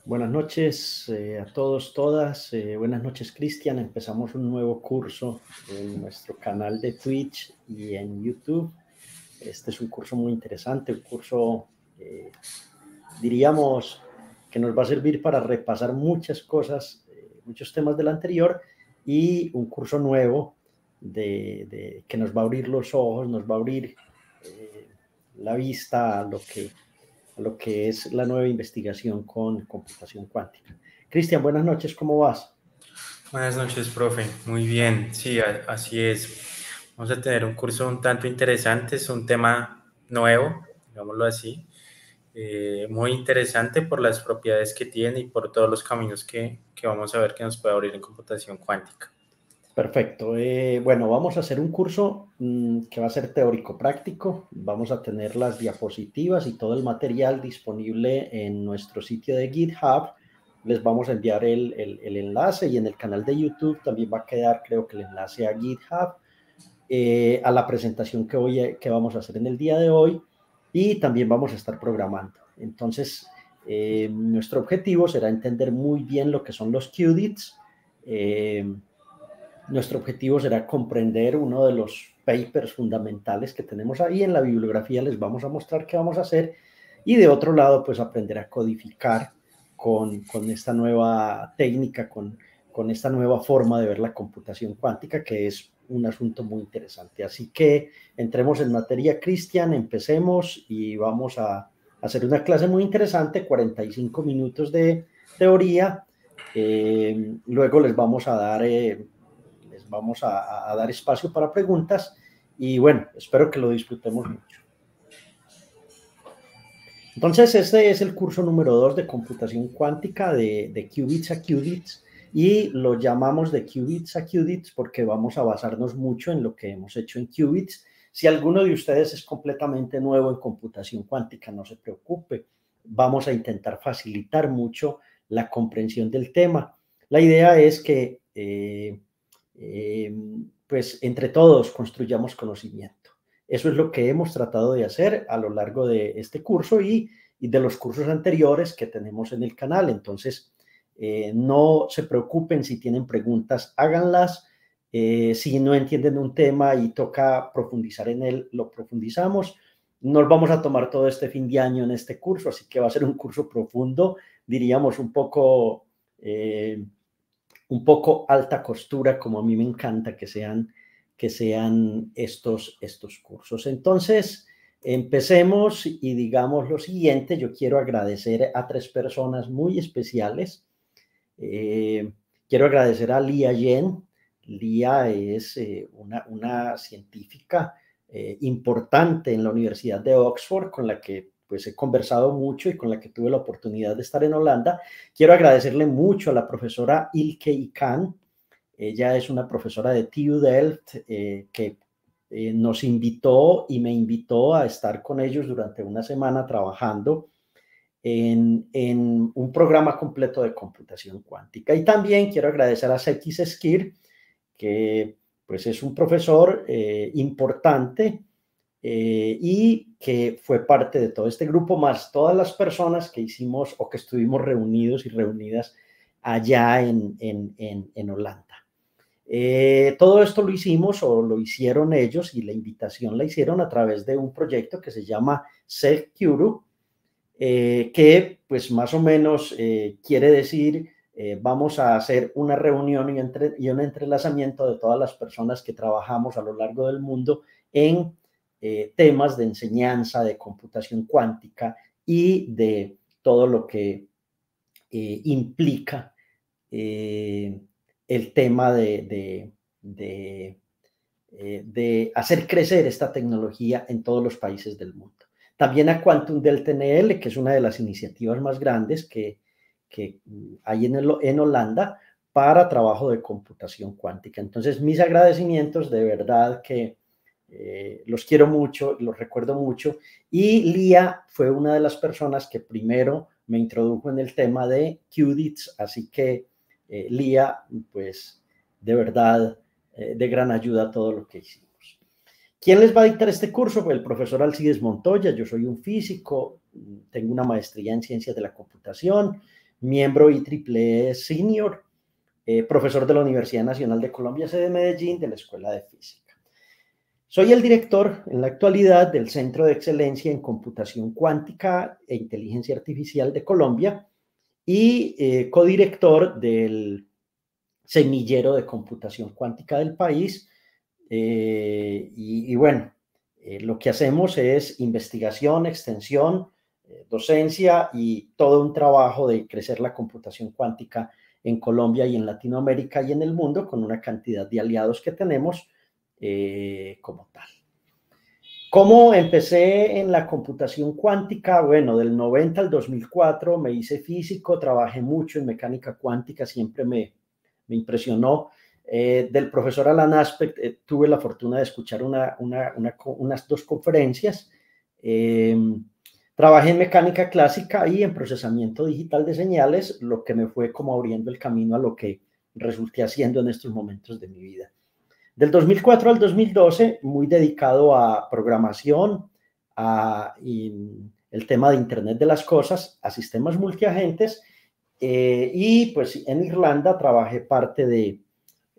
Buenas noches a todos, todas. Buenas noches, Cristian. Empezamos un nuevo curso en nuestro canal de Twitch y en YouTube. Este es un curso muy interesante, un curso, diríamos, que nos va a servir para repasar muchas cosas, muchos temas del anterior, y un curso nuevo que nos va a abrir los ojos, nos va a abrir la vista a lo que es la nueva investigación con computación cuántica. Cristian, buenas noches, ¿cómo vas? Buenas noches, profe. Muy bien, sí, así es. Vamos a tener un curso un tanto interesante, es un tema nuevo, digámoslo así, muy interesante por las propiedades que tiene y por todos los caminos que vamos a ver que nos puede abrir en computación cuántica. Perfecto. Bueno, vamos a hacer un curso que va a ser teórico-práctico. Vamos a tener las diapositivas y todo el material disponible en nuestro sitio de GitHub. Les vamos a enviar el enlace y en el canal de YouTube también va a quedar, creo que el enlace a GitHub, a la presentación que vamos a hacer en el día de hoy, y también vamos a estar programando. Entonces, nuestro objetivo será entender muy bien lo que son los QDITs. Nuestro objetivo será comprender uno de los papers fundamentales que tenemos ahí. En la bibliografía les vamos a mostrar qué vamos a hacer, y de otro lado, pues aprender a codificar con esta nueva técnica, con esta nueva forma de ver la computación cuántica, que es un asunto muy interesante. Así que entremos en materia, Cristian, empecemos y vamos a hacer una clase muy interesante, 45 minutos de teoría. Luego les vamos a dar espacio para preguntas, y bueno, espero que lo disfrutemos mucho. Entonces, este es el curso número 2 de computación cuántica de qubits a qubits, y lo llamamos de qubits a qubits porque vamos a basarnos mucho en lo que hemos hecho en qubits. Si alguno de ustedes es completamente nuevo en computación cuántica, no se preocupe, vamos a intentar facilitar mucho la comprensión del tema. La idea es que pues entre todos construyamos conocimiento. Eso es lo que hemos tratado de hacer a lo largo de este curso y de los cursos anteriores que tenemos en el canal. Entonces, no se preocupen si tienen preguntas, háganlas. Si no entienden un tema y toca profundizar en él, lo profundizamos. Nos vamos a tomar todo este fin de año en este curso, así que va a ser un curso profundo, diríamos un poco alta costura, como a mí me encanta que sean estos cursos. Entonces, empecemos y digamos lo siguiente. Yo quiero agradecer a tres personas muy especiales. Eh, Quiero agradecer a Lia Yen. Lia es una científica importante en la Universidad de Oxford, con la que pues he conversado mucho y con la que tuve la oportunidad de estar en Holanda. Quiero agradecerle mucho a la profesora Ilke Ikan. Ella es una profesora de TU Delft que nos invitó y me invitó a estar con ellos durante una semana trabajando en un programa completo de computación cuántica. Y también quiero agradecer a Sekis Skir, que pues es un profesor importante y que fue parte de todo este grupo, más todas las personas que hicimos o que estuvimos reunidos y reunidas allá en Holanda. Todo esto lo hicimos o lo hicieron ellos, y la invitación la hicieron a través de un proyecto que se llama SelfCure, que pues más o menos quiere decir vamos a hacer una reunión y un entrelazamiento de todas las personas que trabajamos a lo largo del mundo en temas de enseñanza, de computación cuántica y de todo lo que implica eh, el tema de hacer crecer esta tecnología en todos los países del mundo. También a Quantum Delta NL, que es una de las iniciativas más grandes que hay en Holanda para trabajo de computación cuántica. Entonces, mis agradecimientos, de verdad que los quiero mucho, los recuerdo mucho. Y Lía fue una de las personas que primero me introdujo en el tema de QDITs, así que Lía, pues de verdad, de gran ayuda todo lo que hicimos. ¿Quién les va a dictar este curso? Pues el profesor Alcides Montoya. Yo soy un físico, tengo una maestría en ciencias de la computación, miembro IEEE Senior, profesor de la Universidad Nacional de Colombia, sede de Medellín, de la Escuela de Física. Soy el director en la actualidad del Centro de Excelencia en Computación Cuántica e Inteligencia Artificial de Colombia y codirector del Semillero de Computación Cuántica del país. Bueno, lo que hacemos es investigación, extensión, docencia y todo un trabajo de crecer la computación cuántica en Colombia y en Latinoamérica y en el mundo con una cantidad de aliados que tenemos como tal. ¿Cómo empecé en la computación cuántica? Bueno, del 90 al 2004 me hice físico, trabajé mucho en mecánica cuántica, siempre me impresionó. Del profesor Alan Aspect tuve la fortuna de escuchar unas 2 conferencias. Trabajé en mecánica clásica y en procesamiento digital de señales, lo que me fue como abriendo el camino a lo que resulté haciendo en estos momentos de mi vida. Del 2004 al 2012, muy dedicado a programación, el tema de Internet de las Cosas, a sistemas multiagentes, y pues en Irlanda trabajé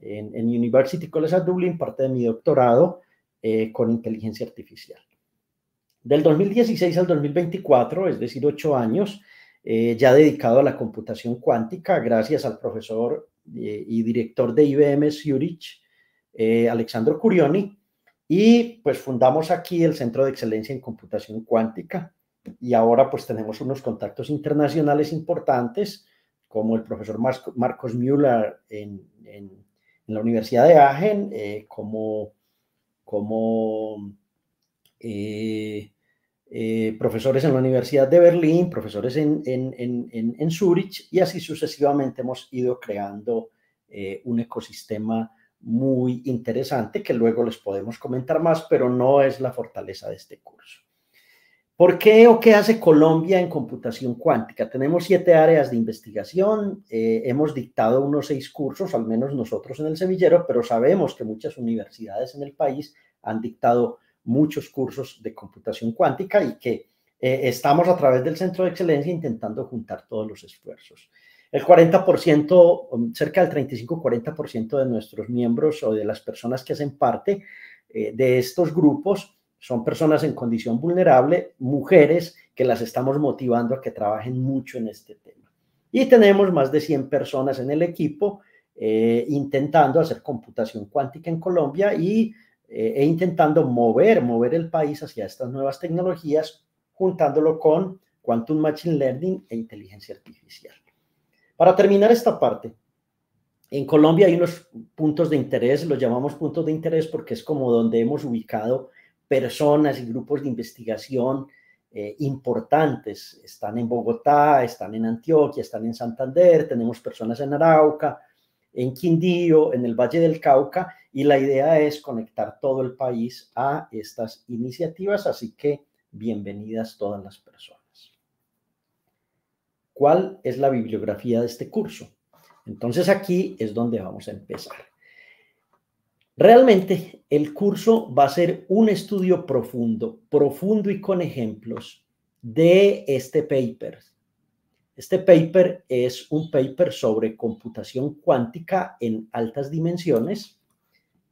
en University College Dublin, parte de mi doctorado con inteligencia artificial. Del 2016 al 2024, es decir, 8 años, ya dedicado a la computación cuántica, gracias al profesor y director de IBM Zurich, Alexandro Curioni, y pues fundamos aquí el Centro de Excelencia en Computación Cuántica, y ahora pues tenemos unos contactos internacionales importantes, como el profesor Marcos Müller en la Universidad de Aachen, profesores en la Universidad de Berlín, profesores en Zurich, y así sucesivamente hemos ido creando un ecosistema muy interesante que luego les podemos comentar más, pero no es la fortaleza de este curso. ¿Por qué o qué hace Colombia en computación cuántica? Tenemos 7 áreas de investigación, hemos dictado unos 6 cursos, al menos nosotros en el semillero, pero sabemos que muchas universidades en el país han dictado muchos cursos de computación cuántica y que estamos a través del Centro de Excelencia intentando juntar todos los esfuerzos. El 40%, cerca del 35-40% de nuestros miembros o de las personas que hacen parte de estos grupos son personas en condición vulnerable, mujeres que las estamos motivando a que trabajen mucho en este tema. Y tenemos más de 100 personas en el equipo intentando hacer computación cuántica en Colombia e intentando mover el país hacia estas nuevas tecnologías, juntándolo con Quantum Machine Learning e inteligencia artificial. Para terminar esta parte, en Colombia hay unos puntos de interés, los llamamos puntos de interés porque es como donde hemos ubicado personas y grupos de investigación importantes. Están en Bogotá, están en Antioquia, están en Santander, tenemos personas en Arauca, en Quindío, en el Valle del Cauca, y la idea es conectar todo el país a estas iniciativas, así que bienvenidas todas las personas. ¿Cuál es la bibliografía de este curso? Entonces aquí es donde vamos a empezar. Realmente el curso va a ser un estudio profundo y con ejemplos de este paper. Este paper es un paper sobre computación cuántica en altas dimensiones.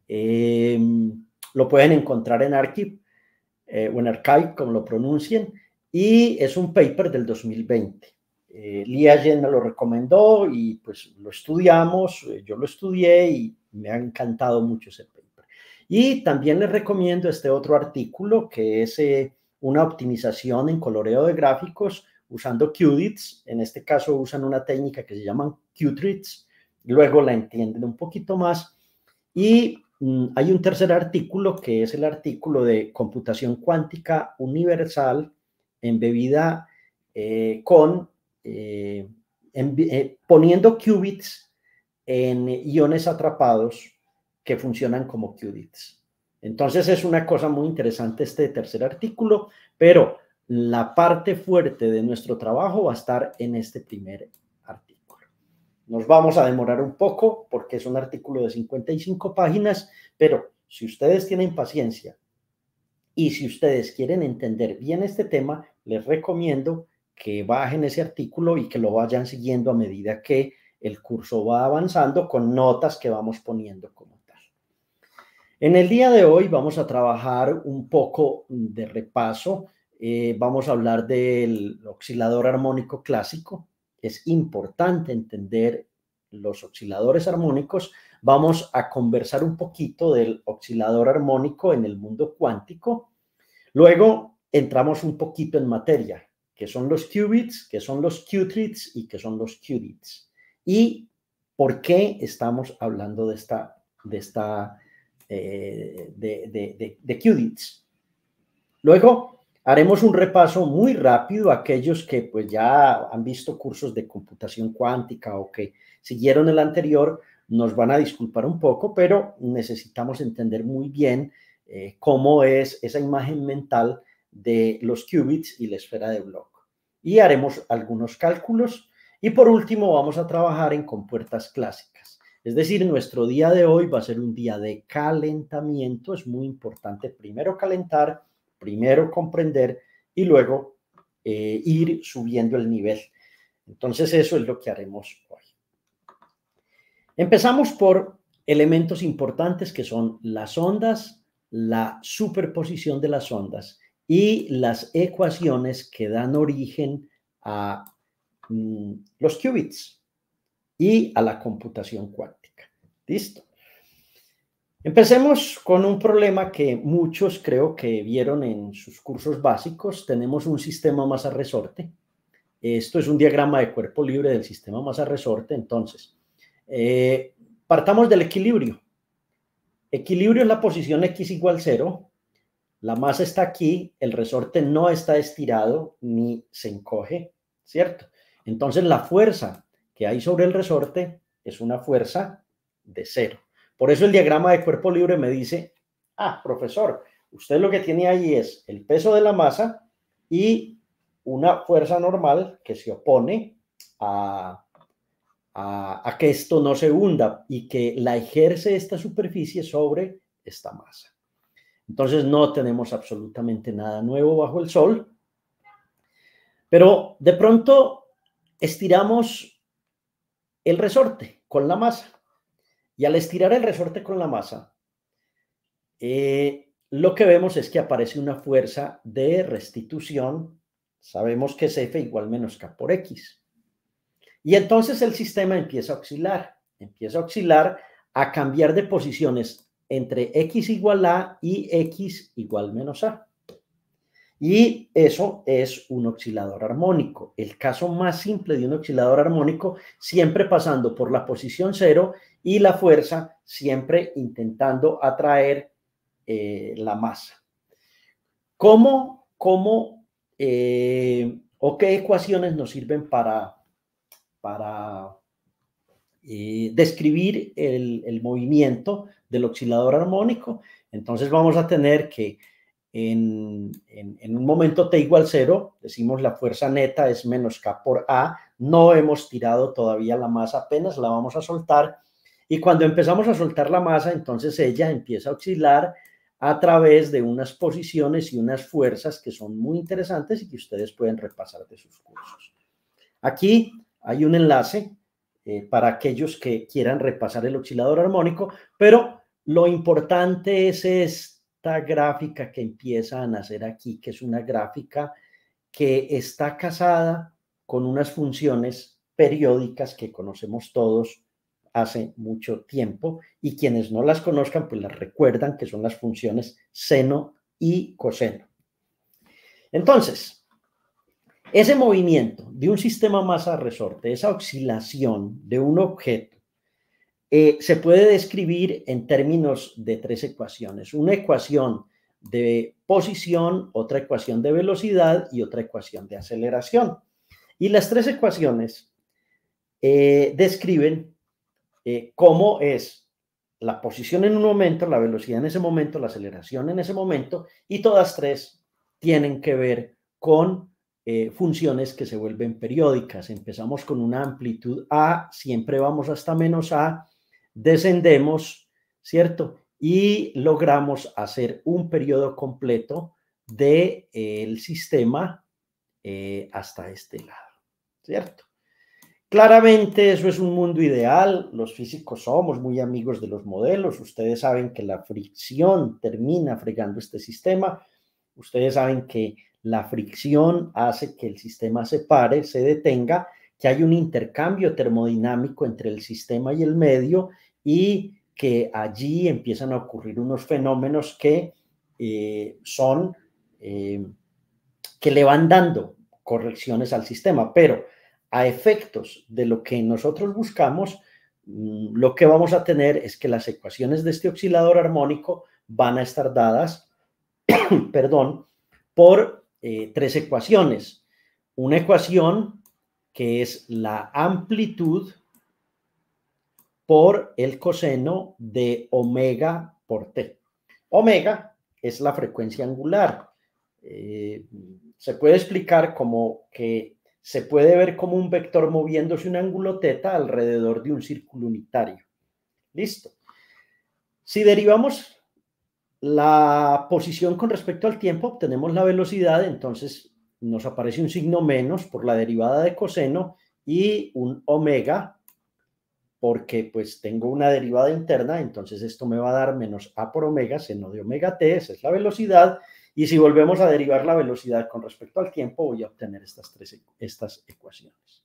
Lo pueden encontrar en Archive o en Archive, como lo pronuncien, y es un paper del 2020. Liagen me lo recomendó y pues lo estudiamos, yo lo estudié y me ha encantado mucho ese paper. Y también les recomiendo este otro artículo que es una optimización en coloreo de gráficos usando QDITs. En este caso usan una técnica que se llaman QTreats, luego la entienden un poquito más. Y hay un tercer artículo que es el artículo de computación cuántica universal embebida poniendo qubits en iones atrapados que funcionan como qubits. Entonces es una cosa muy interesante este tercer artículo, pero la parte fuerte de nuestro trabajo va a estar en este primer artículo. Nos vamos a demorar un poco porque es un artículo de 55 páginas, pero si ustedes tienen paciencia y si ustedes quieren entender bien este tema, les recomiendo que bajen ese artículo y que lo vayan siguiendo a medida que el curso va avanzando con notas que vamos poniendo como tal. En el día de hoy vamos a trabajar un poco de repaso. Vamos a hablar del oscilador armónico clásico. Es importante entender los osciladores armónicos. Vamos a conversar un poquito del oscilador armónico en el mundo cuántico. Luego entramos un poquito en materia, que son los qubits, que son los qubits y que son los qubits. Y por qué estamos hablando de qubits. Luego haremos un repaso muy rápido a aquellos que pues ya han visto cursos de computación cuántica o que siguieron el anterior, nos van a disculpar un poco, pero necesitamos entender muy bien cómo es esa imagen mental de los qubits y la esfera de Bloch. Y haremos algunos cálculos y por último vamos a trabajar en compuertas clásicas. Es decir, nuestro día de hoy va a ser un día de calentamiento. Es muy importante primero calentar, primero comprender y luego ir subiendo el nivel. Entonces eso es lo que haremos hoy. Empezamos por elementos importantes que son las ondas, la superposición de las ondas y las ecuaciones que dan origen a los qubits y a la computación cuántica. ¿Listo? Empecemos con un problema que muchos creo que vieron en sus cursos básicos. Tenemos un sistema masa-resorte. Esto es un diagrama de cuerpo libre del sistema masa-resorte. Entonces, partamos del equilibrio. Equilibrio es la posición x igual 0. La masa está aquí, el resorte no está estirado ni se encoge, ¿cierto? Entonces, la fuerza que hay sobre el resorte es una fuerza de 0. Por eso el diagrama de cuerpo libre me dice, profesor, usted lo que tiene ahí es el peso de la masa y una fuerza normal que se opone a que esto no se hunda y que la ejerce esta superficie sobre esta masa. Entonces no tenemos absolutamente nada nuevo bajo el sol, pero de pronto estiramos el resorte con la masa. Y al estirar el resorte con la masa, lo que vemos es que aparece una fuerza de restitución. Sabemos que es F igual menos K por X. Y entonces el sistema empieza a oscilar, a cambiar de posiciones entre X igual A y X igual menos A. Y eso es un oscilador armónico. El caso más simple de un oscilador armónico, siempre pasando por la posición 0 y la fuerza siempre intentando atraer la masa. ¿O qué ecuaciones nos sirven para describir el movimiento del oscilador armónico? Entonces vamos a tener que en un momento t igual 0, decimos la fuerza neta es menos K por A, no hemos tirado todavía la masa, apenas la vamos a soltar, y cuando empezamos a soltar la masa, entonces ella empieza a oscilar a través de unas posiciones y unas fuerzas que son muy interesantes y que ustedes pueden repasar de sus cursos. Aquí hay un enlace para aquellos que quieran repasar el oscilador armónico, pero lo importante es esta gráfica que empieza a nacer aquí, que es una gráfica que está casada con unas funciones periódicas que conocemos todos hace mucho tiempo, y quienes no las conozcan pues las recuerdan, que son las funciones seno y coseno. Entonces, ese movimiento de un sistema masa-resorte, esa oscilación de un objeto, se puede describir en términos de 3 ecuaciones. Una ecuación de posición, otra ecuación de velocidad y otra ecuación de aceleración. Y las 3 ecuaciones describen cómo es la posición en un momento, la velocidad en ese momento, la aceleración en ese momento, y todas 3 tienen que ver con funciones que se vuelven periódicas. Empezamos con una amplitud A, siempre vamos hasta menos A, descendemos, ¿cierto? Y logramos hacer un periodo completo del sistema hasta este lado, ¿cierto? Claramente eso es un mundo ideal, los físicos somos muy amigos de los modelos, ustedes saben que la fricción termina fregando este sistema, ustedes saben que la fricción hace que el sistema se pare, se detenga, que hay un intercambio termodinámico entre el sistema y el medio y que allí empiezan a ocurrir unos fenómenos que que le van dando correcciones al sistema, pero a efectos de lo que nosotros buscamos, lo que vamos a tener es que las ecuaciones de este oscilador armónico van a estar dadas, perdón, por tres ecuaciones. Una ecuación que es la amplitud por el coseno de omega por t. Omega es la frecuencia angular. Se puede explicar como que se puede ver como un vector moviéndose un ángulo teta alrededor de un círculo unitario. Listo. Si derivamos la posición con respecto al tiempo, obtenemos la velocidad, entonces nos aparece un signo menos por la derivada de coseno y un omega, porque pues tengo una derivada interna, entonces esto me va a dar menos a por omega, seno de omega t, esa es la velocidad, y si volvemos a derivar la velocidad con respecto al tiempo, voy a obtener estas ecuaciones.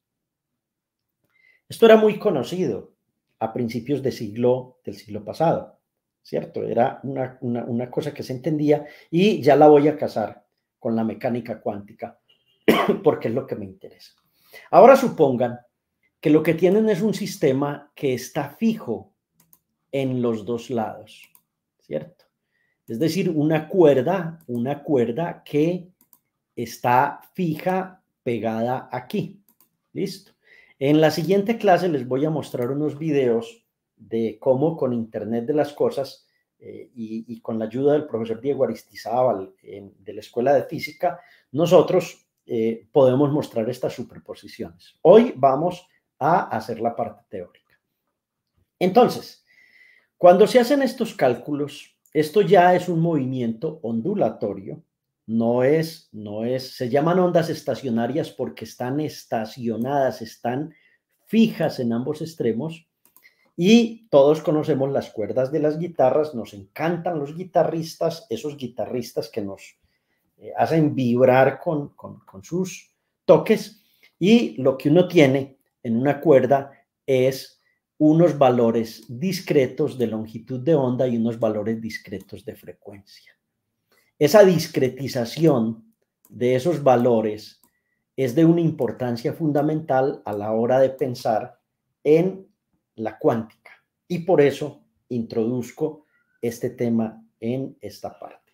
Esto era muy conocido a principios del siglo pasado, ¿cierto? Era una cosa que se entendía y ya la voy a casar con la mecánica cuántica porque es lo que me interesa. Ahora supongan que lo que tienen es un sistema que está fijo en los dos lados, ¿cierto? Es decir, una cuerda que está fija pegada aquí. ¿Listo? En la siguiente clase les voy a mostrar unos videos de cómo con Internet de las Cosas y con la ayuda del profesor Diego Aristizábal de la Escuela de Física, nosotros podemos mostrar estas superposiciones. Hoy vamos a hacer la parte teórica. Entonces, cuando se hacen estos cálculos, esto ya es un movimiento ondulatorio, se llaman ondas estacionarias porque están estacionadas, están fijas en ambos extremos y todos conocemos las cuerdas de las guitarras, nos encantan los guitarristas, esos guitarristas que nos hacen vibrar con sus toques y lo que uno tiene en una cuerda es unos valores discretos de longitud de onda y unos valores discretos de frecuencia. Esa discretización de esos valores es de una importancia fundamental a la hora de pensar en la cuántica y por eso introduzco este tema en esta parte.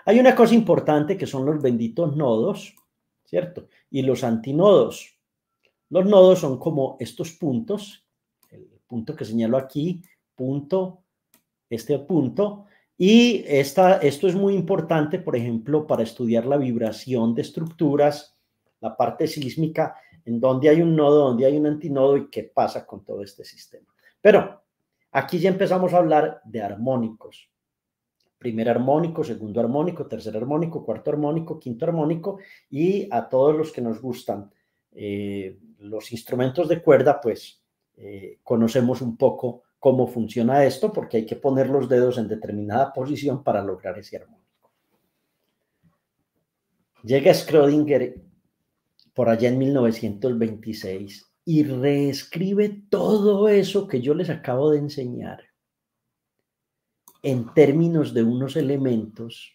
Hay una cosa importante que son los benditos nodos, ¿cierto? Y los antinodos. Los nodos son como estos puntos, el punto que señalo aquí, punto, este punto, y esto es muy importante, por ejemplo, para estudiar la vibración de estructuras, la parte sísmica, en donde hay un nodo, donde hay un antinodo y qué pasa con todo este sistema. Pero aquí ya empezamos a hablar de armónicos. Primer armónico, segundo armónico, tercer armónico, cuarto armónico, quinto armónico, y a todos los que nos gustan los instrumentos de cuerda, pues conocemos un poco cómo funciona esto, porque hay que poner los dedos en determinada posición para lograr ese armónico. Llega Schrödinger por allá en 1926 y reescribe todo eso que yo les acabo de enseñar en términos de unos elementos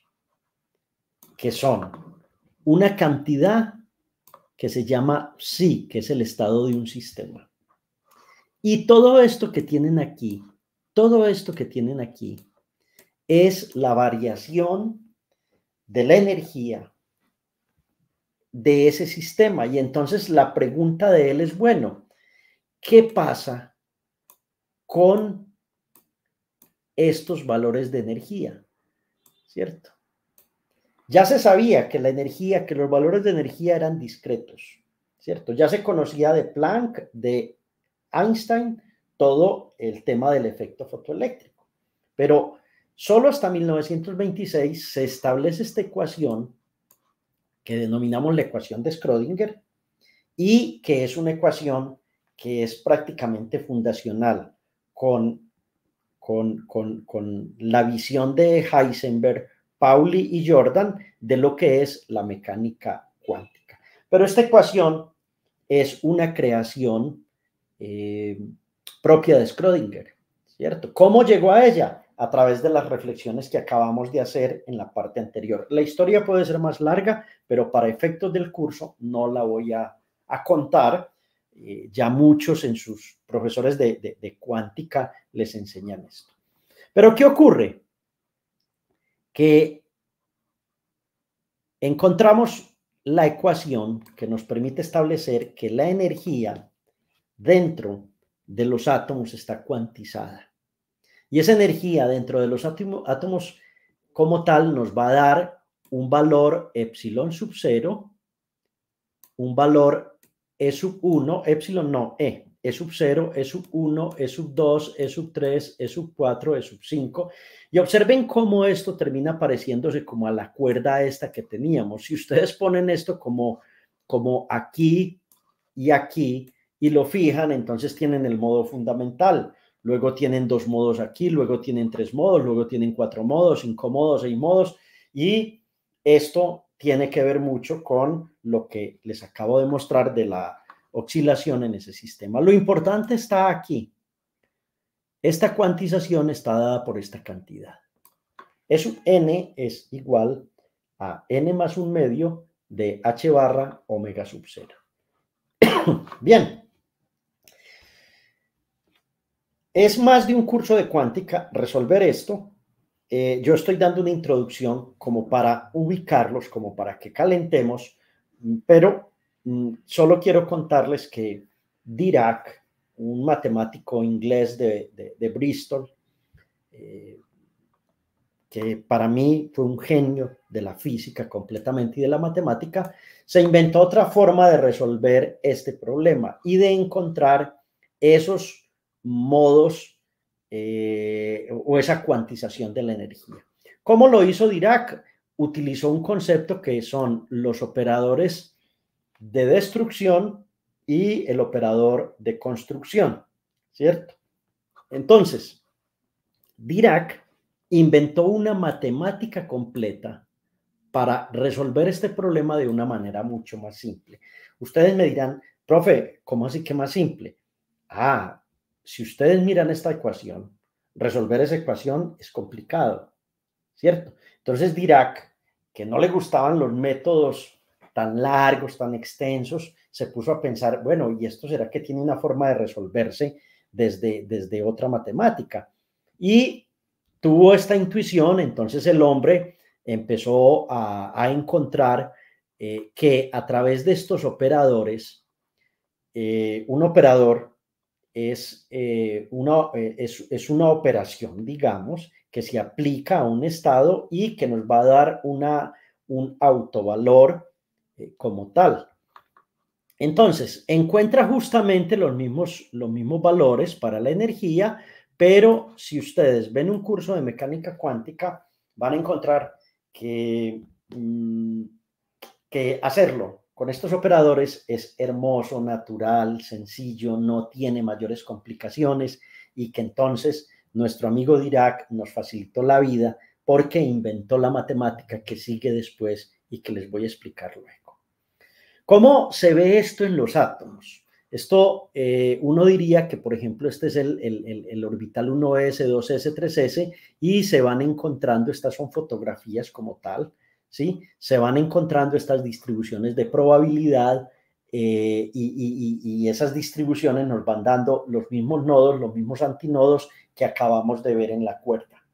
que son una cantidad que se llama psi, que es el estado de un sistema. Y todo esto que tienen aquí, es la variación de la energía de ese sistema. Y entonces la pregunta de él es, bueno, ¿qué pasa con estos valores de energía? ¿Cierto? Ya se sabía que que los valores de energía eran discretos, ¿cierto? Ya se conocía de Planck, de Einstein, todo el tema del efecto fotoeléctrico. Pero solo hasta 1926 se establece esta ecuación que denominamos la ecuación de Schrödinger y que es una ecuación que es prácticamente fundacional con la visión de Heisenberg, Pauli y Jordan de lo que es la mecánica cuántica. Pero esta ecuación es una creación propia de Schrödinger, ¿cierto? ¿Cómo llegó a ella? A través de las reflexiones que acabamos de hacer en la parte anterior. La historia puede ser más larga, pero para efectos del curso no la voy a contar. Ya muchos en sus profesores de cuántica les enseñan esto. Pero ¿qué ocurre? Que encontramos la ecuación que nos permite establecer que la energía dentro de los átomos está cuantizada. Y esa energía dentro de los átomos como tal nos va a dar un valor epsilon sub 0, un valor E sub 1, epsilon no, E sub 0, E sub 1, E sub 2, E sub 3, E sub 4, E sub 5. Y observen cómo esto termina pareciéndose como a la cuerda esta que teníamos. Si ustedes ponen esto como aquí y aquí y lo fijan, entonces tienen el modo fundamental. Luego tienen 2 modos aquí, luego tienen 3 modos, luego tienen 4 modos, 5 modos, 6 modos. Y esto tiene que ver mucho con lo que les acabo de mostrar de la oscilación en ese sistema. Lo importante está aquí. Esta cuantización está dada por esta cantidad. E sub n es igual a n más 1 medio de h barra omega sub 0. Bien. Es más de un curso de cuántica resolver esto. Yo estoy dando una introducción como para ubicarlos, como para que calentemos, pero solo quiero contarles que Dirac, un matemático inglés de Bristol, que para mí fue un genio de la física completamente y de la matemática, se inventó otra forma de resolver este problema y de encontrar esos modos o esa cuantización de la energía. ¿Cómo lo hizo Dirac? Utilizó un concepto que son los operadores de destrucción y el operador de construcción, ¿cierto? Entonces, Dirac inventó una matemática completa para resolver este problema de una manera mucho más simple. Ustedes me dirán, profe, ¿cómo así que más simple? Si ustedes miran esta ecuación, resolver esa ecuación es complicado, ¿cierto? Entonces Dirac, que no le gustaban los métodos tan largos, tan extensos, se puso a pensar, bueno, ¿y esto será que tiene una forma de resolverse desde otra matemática? Y tuvo esta intuición, entonces el hombre empezó a encontrar que a través de estos operadores, un operador es una operación, digamos, que se aplica a un estado y que nos va a dar un autovalor como tal. Entonces, encuentra justamente los mismos valores para la energía, pero si ustedes ven un curso de mecánica cuántica, van a encontrar que hacerlo con estos operadores es hermoso, natural, sencillo, no tiene mayores complicaciones y que entonces nuestro amigo Dirac nos facilitó la vida porque inventó la matemática que sigue después y que les voy a explicar luego. ¿Cómo se ve esto en los átomos? Esto uno diría que, por ejemplo, este es el orbital 1s, 2s, 3s y se van encontrando, estas son fotografías como tal, ¿sí? Se van encontrando estas distribuciones de probabilidad y esas distribuciones nos van dando los mismos nodos, los mismos antinodos que acabamos de ver en la cuerda,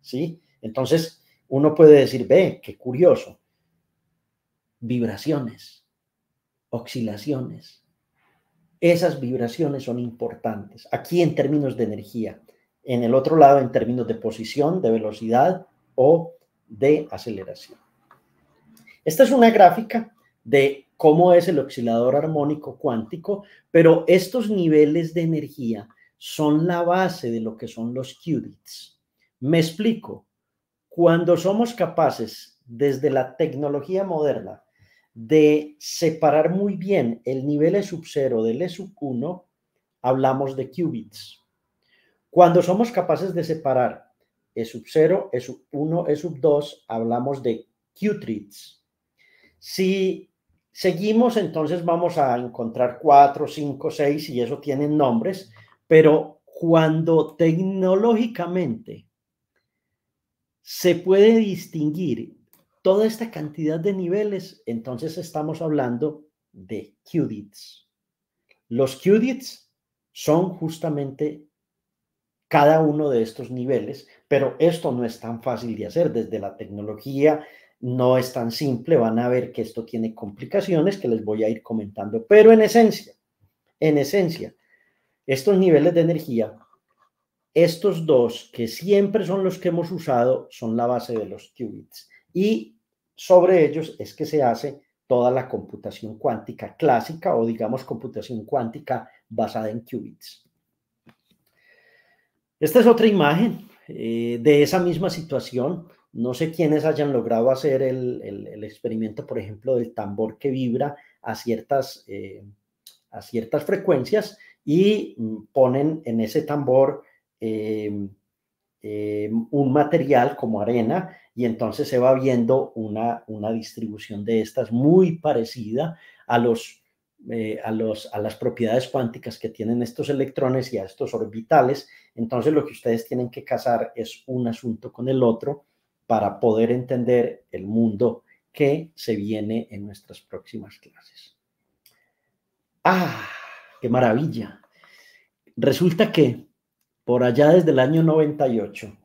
¿sí? Entonces, uno puede decir, ve, qué curioso, vibraciones, oscilaciones. Esas vibraciones son importantes. Aquí en términos de energía, en el otro lado en términos de posición, de velocidad o de aceleración. Esta es una gráfica de cómo es el oscilador armónico cuántico, pero estos niveles de energía son la base de lo que son los qubits. Me explico. Cuando somos capaces, desde la tecnología moderna, de separar muy bien el nivel E sub 0 del E sub 1, hablamos de qubits. Cuando somos capaces de separar E sub 0, E sub 1, E sub 2, hablamos de qubits. Si seguimos, entonces vamos a encontrar 4, 5, 6 y eso tienen nombres, pero cuando tecnológicamente se puede distinguir toda esta cantidad de niveles, entonces estamos hablando de qubits. Los qubits son justamente cada uno de estos niveles, pero esto no es tan fácil de hacer. Desde la tecnología no es tan simple, van a ver que esto tiene complicaciones que les voy a ir comentando, pero en esencia, estos niveles de energía, estos dos que siempre son los que hemos usado, son la base de los qubits y sobre ellos es que se hace toda la computación cuántica clásica o digamos computación cuántica basada en qubits. Esta es otra imagen de esa misma situación. No sé quiénes hayan logrado hacer el experimento, por ejemplo, del tambor que vibra a ciertas frecuencias y ponen en ese tambor un material como arena y entonces se va viendo una distribución de estas muy parecida a las propiedades cuánticas que tienen estos electrones y a estos orbitales. Entonces lo que ustedes tienen que casar es un asunto con el otro para poder entender el mundo que se viene en nuestras próximas clases. ¡Ah! ¡Qué maravilla! Resulta que por allá desde el año 98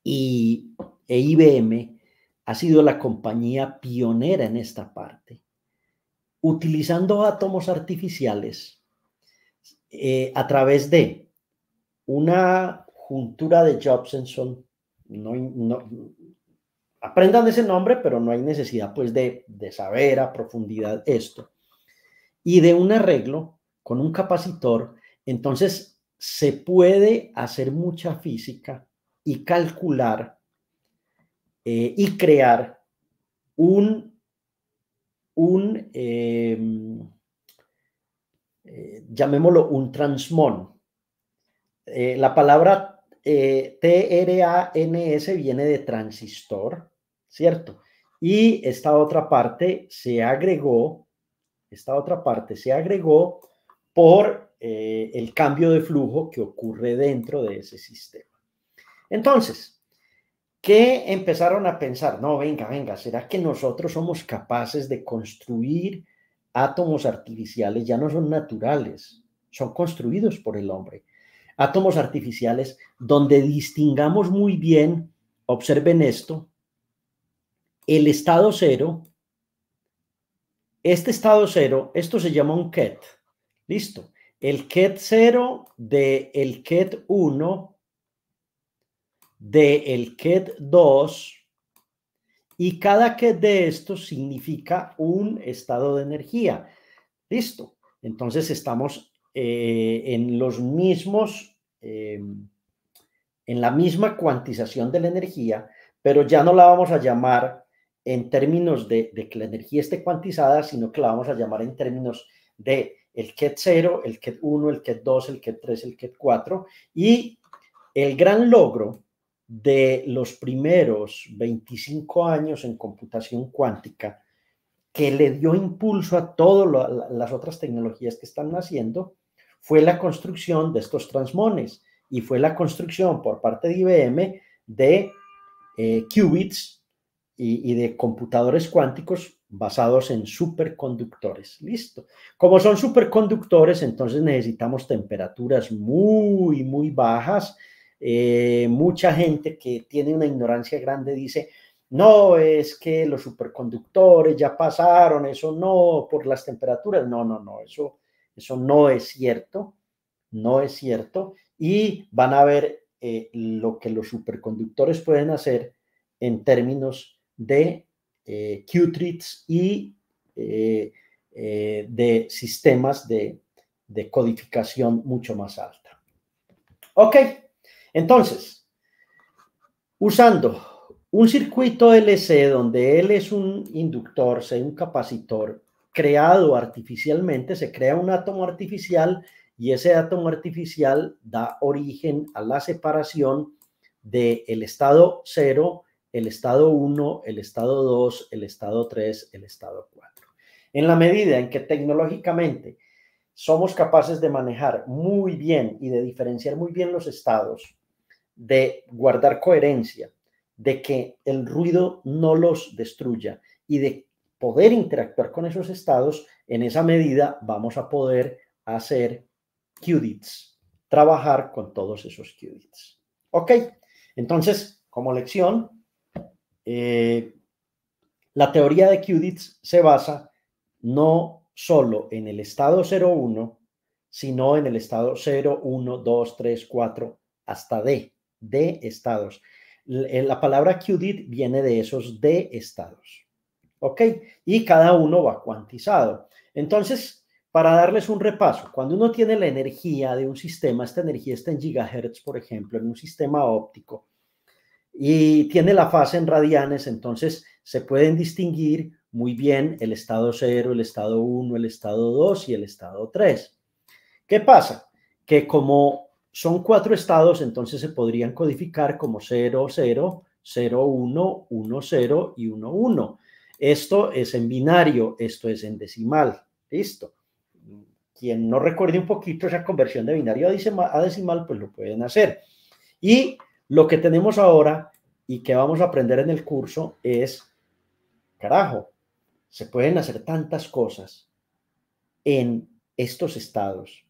IBM ha sido la compañía pionera en esta parte, utilizando átomos artificiales a través de una juntura de Josephson. Aprendan ese nombre, pero no hay necesidad pues de saber a profundidad esto. Y de un arreglo con un capacitor, entonces se puede hacer mucha física y calcular y crear llamémoslo un transmón. La palabra TRANS viene de transistor, ¿cierto? Y esta otra parte se agregó por el cambio de flujo que ocurre dentro de ese sistema. Entonces, ¿qué empezaron a pensar? No, venga, ¿será que nosotros somos capaces de construir átomos artificiales? Ya no son naturales, son construidos por el hombre. Átomos artificiales donde distingamos muy bien, observen esto, el estado cero. Este estado cero, esto se llama un ket. Listo. El ket 0 del ket 1, del ket 2, y cada ket de estos significa un estado de energía. Listo. Entonces estamos en los mismos, en la misma cuantización de la energía, pero ya no la vamos a llamar en términos de que la energía esté cuantizada, sino que la vamos a llamar en términos de el ket 0, el ket 1, el ket 2, el ket 3, el ket 4. Y el gran logro de los primeros 25 años en computación cuántica, que le dio impulso a todas las otras tecnologías que están naciendo, fue la construcción de estos transmones y fue la construcción por parte de IBM de qubits y de computadores cuánticos basados en superconductores. Listo. Como son superconductores, entonces necesitamos temperaturas muy, muy bajas. Mucha gente que tiene una ignorancia grande dice, no, es que los superconductores ya pasaron, eso no, por las temperaturas. No, eso no es cierto, no es cierto. Y van a ver lo que los superconductores pueden hacer en términos de qubits y de sistemas de codificación mucho más alta. Ok, entonces, usando Un circuito LC donde L es un inductor, C un capacitor, creado artificialmente, se crea un átomo artificial y ese átomo artificial da origen a la separación del estado 0, el estado 1, el estado 2, el estado 3, el estado 4. En la medida en que tecnológicamente somos capaces de manejar muy bien y de diferenciar muy bien los estados, de guardar coherencia, de que el ruido no los destruya y de poder interactuar con esos estados, en esa medida vamos a poder hacer qubits, trabajar con todos esos qubits. Ok, entonces, como lección, la teoría de qubits se basa no solo en el estado 0,1, sino en el estado 0, 1, 2, 3, 4, hasta D estados. La palabra qubit viene de esos D estados. ¿Ok? Y cada uno va cuantizado. Entonces, para darles un repaso, cuando uno tiene la energía de un sistema, esta energía está en gigahertz, por ejemplo, en un sistema óptico, y tiene la fase en radianes, entonces se pueden distinguir muy bien el estado 0, el estado 1, el estado 2 y el estado 3. ¿Qué pasa? Que como son 4 estados, entonces se podrían codificar como 0, 0, 0, 1, 1, 0 y 1, 1. Esto es en binario, esto es en decimal. Listo. Quien no recuerde un poquito esa conversión de binario a decimal, pues lo pueden hacer. Y lo que tenemos ahora y que vamos a aprender en el curso es, carajo, se pueden hacer tantas cosas en estos estados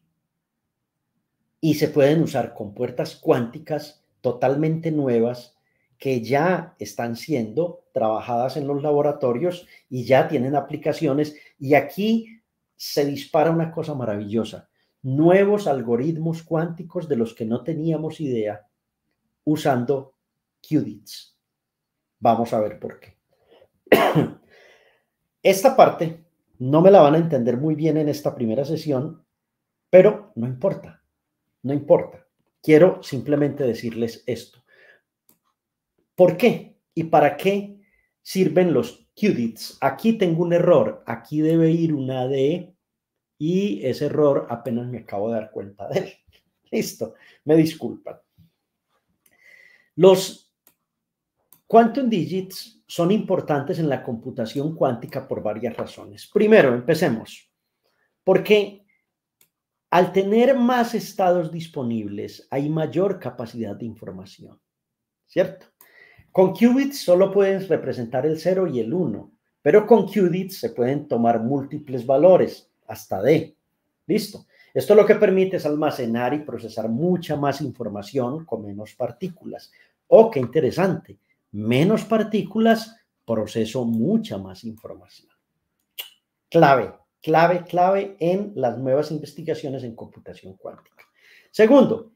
y se pueden usar compuertas cuánticas totalmente nuevas que ya están siendo trabajadas en los laboratorios y ya tienen aplicaciones. Y aquí se dispara una cosa maravillosa, nuevos algoritmos cuánticos de los que no teníamos idea usando qubits. Vamos a ver por qué. Esta parte no me la van a entender muy bien en esta primera sesión, pero no importa, no importa. Quiero simplemente decirles esto. ¿Por qué? ¿Y para qué sirven los qubits? Aquí tengo un error, aquí debe ir una D y ese error apenas me acabo de dar cuenta de él. Listo, me disculpan. Los quantum digits son importantes en la computación cuántica por varias razones. Primero, empecemos. Porque al tener más estados disponibles, hay mayor capacidad de información, ¿cierto? Con qubits solo puedes representar el 0 y el 1, pero con qubits se pueden tomar múltiples valores, hasta D. Listo. Esto lo que permite es almacenar y procesar mucha más información con menos partículas. Oh, qué interesante. Menos partículas, proceso mucha más información. Clave en las nuevas investigaciones en computación cuántica. Segundo,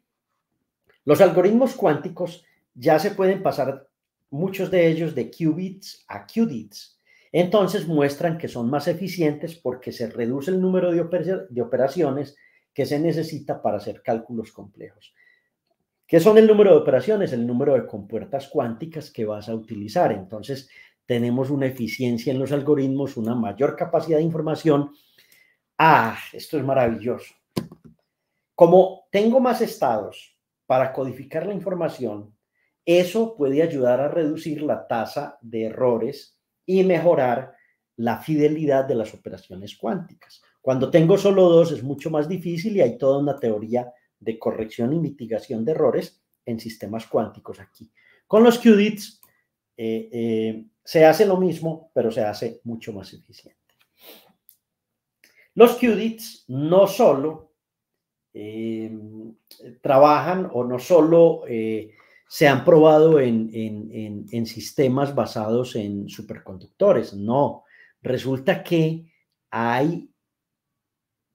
los algoritmos cuánticos ya se pueden pasar, muchos de ellos, de qubits a qubits. Entonces muestran que son más eficientes porque se reduce el número de operaciones que se necesita para hacer cálculos complejos. ¿Qué son el número de operaciones? El número de compuertas cuánticas que vas a utilizar. Entonces, tenemos una eficiencia en los algoritmos, una mayor capacidad de información. Esto es maravilloso. Como tengo más estados para codificar la información, eso puede ayudar a reducir la tasa de errores y mejorar la fidelidad de las operaciones cuánticas. Cuando tengo solo dos es mucho más difícil y hay toda una teoría de corrección y mitigación de errores en sistemas cuánticos aquí. Con los qubits se hace lo mismo, pero se hace mucho más eficiente. Los qubits no solo trabajan o no solo se han probado en sistemas basados en superconductores, no. Resulta que hay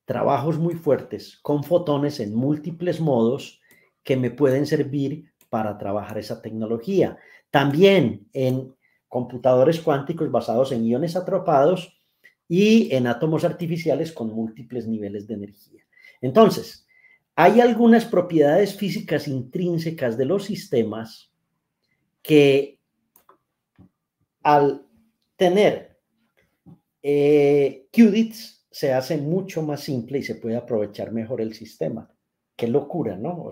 trabajos muy fuertes con fotones en múltiples modos que me pueden servir para trabajar esa tecnología. También en computadores cuánticos basados en iones atrapados y en átomos artificiales con múltiples niveles de energía. Entonces, hay algunas propiedades físicas intrínsecas de los sistemas que al tener qubits se hace mucho más simple y se puede aprovechar mejor el sistema. Qué locura, ¿no?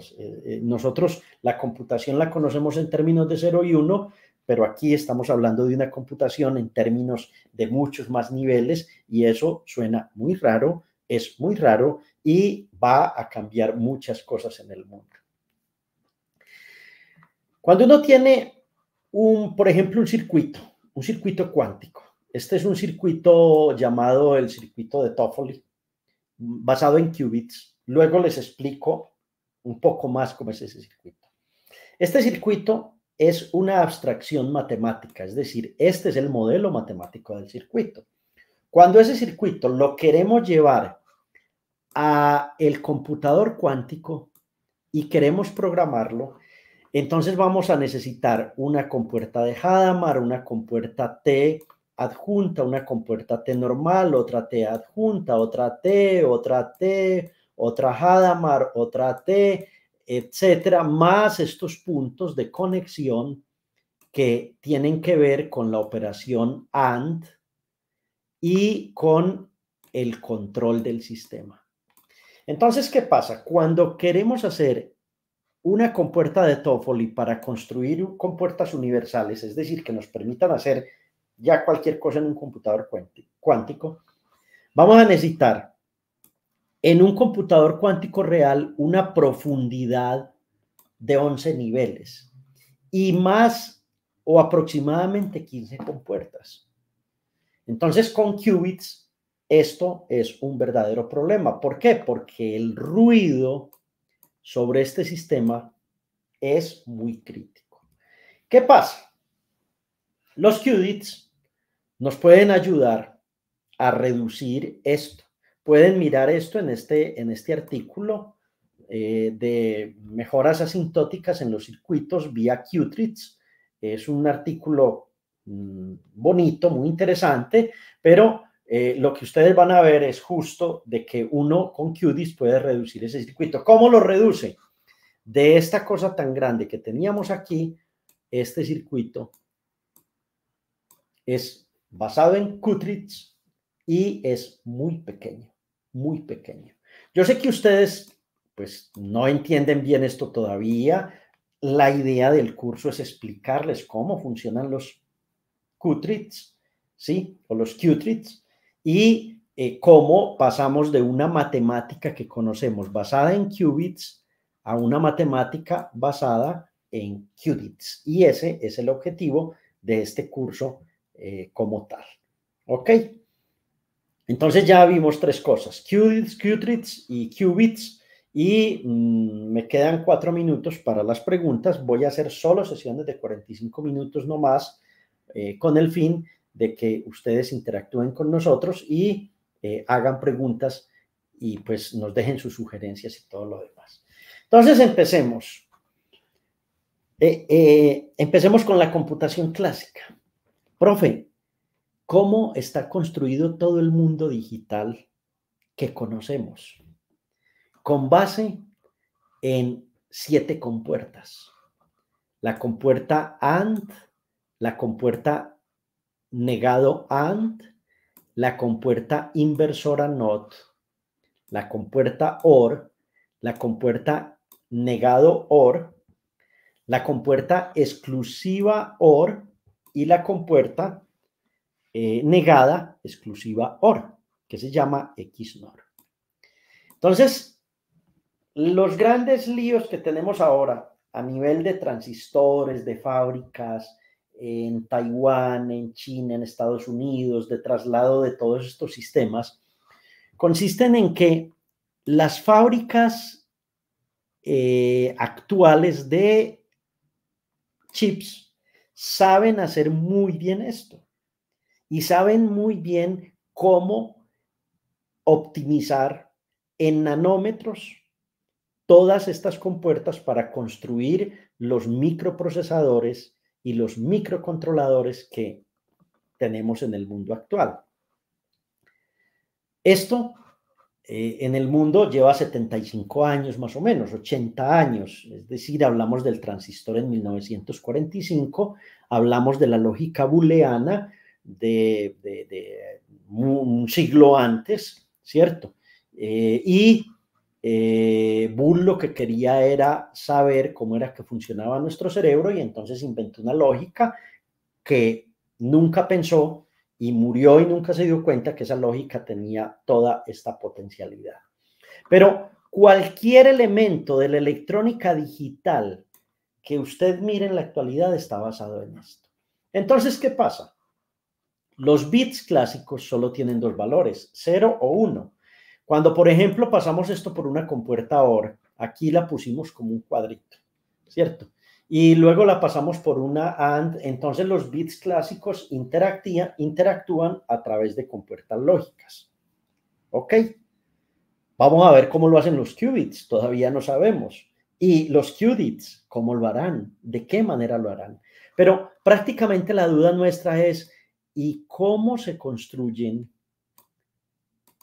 Nosotros la computación la conocemos en términos de 0 y 1, pero aquí estamos hablando de una computación en términos de muchos más niveles y eso suena muy raro, es muy raro y va a cambiar muchas cosas en el mundo. Cuando uno tiene, por ejemplo, un circuito cuántico, este es un circuito llamado el circuito de Toffoli, basado en qubits. Luego les explico un poco más cómo es ese circuito. Este circuito es una abstracción matemática, es decir, este es el modelo matemático del circuito. Cuando ese circuito lo queremos llevar a el computador cuántico y queremos programarlo, entonces vamos a necesitar una compuerta de Hadamard, una compuerta T adjunta, una compuerta T normal, otra T adjunta, otra T, otra Hadamard, otra T, etcétera, más estos puntos de conexión que tienen que ver con la operación AND y con el control del sistema. Entonces, ¿qué pasa? Cuando queremos hacer una compuerta de Toffoli para construir compuertas universales, es decir, que nos permitan hacer ya cualquier cosa en un computador cuántico, vamos a necesitar en un computador cuántico real una profundidad de 11 niveles y más o aproximadamente 15 compuertas. Entonces, con qubits, esto es un verdadero problema. ¿Por qué? Porque el ruido sobre este sistema es muy crítico. ¿Qué pasa? Los qubits nos pueden ayudar a reducir esto. Pueden mirar esto en este artículo de mejoras asintóticas en los circuitos vía qubits. Es un artículo bonito, muy interesante, pero lo que ustedes van a ver es justo de que uno con qubits puede reducir ese circuito. ¿Cómo lo reduce? De esta cosa tan grande que teníamos aquí, este circuito es basado en qubits y es muy pequeño, muy pequeño. Yo sé que ustedes pues no entienden bien esto todavía. La idea del curso es explicarles cómo funcionan los qubits, ¿sí? O los qubits y cómo pasamos de una matemática que conocemos basada en qubits a una matemática basada en qubits. Y ese es el objetivo de este curso como tal. ¿Ok? Entonces ya vimos tres cosas, qubits y qubits, y me quedan 4 minutos para las preguntas. Voy a hacer solo sesiones de 45 minutos no más, con el fin de que ustedes interactúen con nosotros y hagan preguntas y pues nos dejen sus sugerencias y todo lo demás. Entonces empecemos. Empecemos con la computación clásica. Profe, ¿cómo está construido todo el mundo digital que conocemos? Con base en 7 compuertas. La compuerta AND, la compuerta negado AND, la compuerta inversora NOT, la compuerta OR, la compuerta negado OR, la compuerta exclusiva OR y la compuerta negada exclusiva OR, que se llama XNOR. Entonces, los grandes líos que tenemos ahora a nivel de transistores, de fábricas, en Taiwán, en China, en Estados Unidos, de traslado de todos estos sistemas, consisten en que las fábricas actuales de chips saben hacer muy bien esto y saben muy bien cómo optimizar en nanómetros todas estas compuertas para construir los microprocesadores y los microcontroladores que tenemos en el mundo actual. Esto en el mundo lleva 75 años más o menos, 80 años, es decir, hablamos del transistor en 1945, hablamos de la lógica booleana de un siglo antes, ¿cierto? Boole lo que quería era saber cómo era que funcionaba nuestro cerebro y entonces inventó una lógica que nunca pensó y murió y nunca se dio cuenta que esa lógica tenía toda esta potencialidad. Pero cualquier elemento de la electrónica digital que usted mire en la actualidad está basado en esto. Entonces, ¿qué pasa? Los bits clásicos solo tienen dos valores, 0 o 1. Cuando, por ejemplo, pasamos esto por una compuerta OR, aquí la pusimos como un cuadrito, ¿cierto? Y luego la pasamos por una AND, entonces los bits clásicos interactúan a través de compuertas lógicas. ¿Ok? Vamos a ver cómo lo hacen los qubits, todavía no sabemos. Y los qubits, ¿cómo lo harán? ¿De qué manera lo harán? Pero prácticamente la duda nuestra es, ¿y cómo se construyen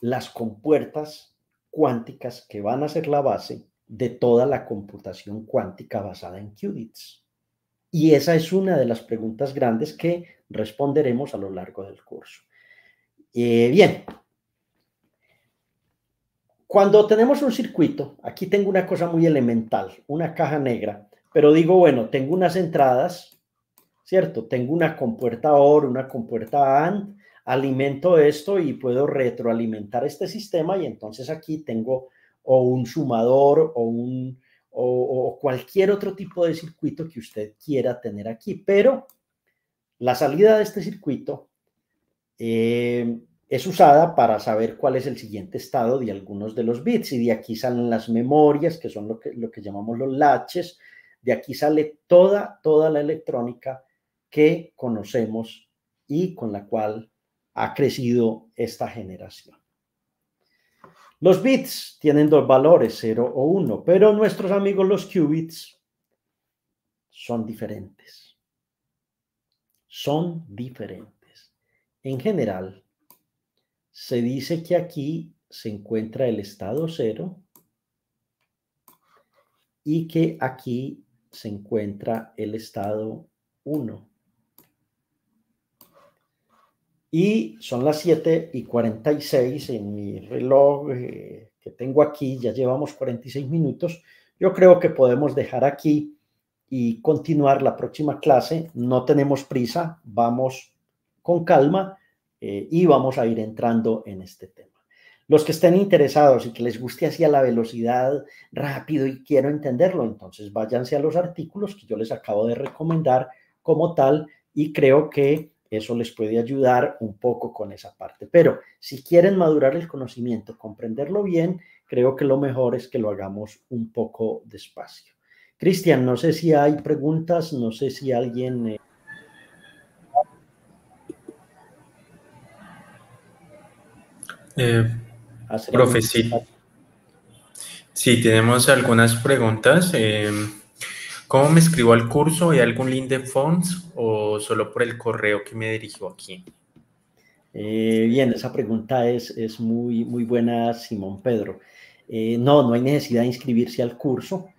las compuertas cuánticas que van a ser la base de toda la computación cuántica basada en qubits? Y esa es una de las preguntas grandes que responderemos a lo largo del curso. Bien, cuando tenemos un circuito, aquí tengo una cosa muy elemental, una caja negra, pero digo, bueno, tengo unas entradas, ¿cierto? Tengo una compuerta OR, una compuerta AND, alimento esto y puedo retroalimentar este sistema y entonces aquí tengo o un sumador o cualquier otro tipo de circuito que usted quiera tener aquí, pero la salida de este circuito es usada para saber cuál es el siguiente estado de algunos de los bits y de aquí salen las memorias, que son lo que llamamos los latches, de aquí sale toda la electrónica que conocemos y con la cual ha crecido esta generación. Los bits tienen dos valores, 0 o 1, pero nuestros amigos los qubits son diferentes. Son diferentes. En general, se dice que aquí se encuentra el estado 0 y que aquí se encuentra el estado 1. Y son las 7:46 en mi reloj que tengo aquí, ya llevamos 46 minutos. Yo creo que podemos dejar aquí y continuar la próxima clase. No tenemos prisa, vamos con calma y vamos a ir entrando en este tema. Los que estén interesados y que les guste así a la velocidad rápido y quiero entenderlo, entonces váyanse a los artículos que yo les acabo de recomendar como tal y creo que eso les puede ayudar un poco con esa parte. Pero si quieren madurar el conocimiento, comprenderlo bien, creo que lo mejor es que lo hagamos un poco despacio. Cristian, no sé si hay preguntas, no sé si alguien... Profe, sí, tenemos algunas preguntas. ¿Cómo me escribo al curso? ¿Hay algún link de fonts o solo por el correo que me dirijo aquí? Bien, esa pregunta es muy buena, Simón Pedro. No hay necesidad de inscribirse al curso.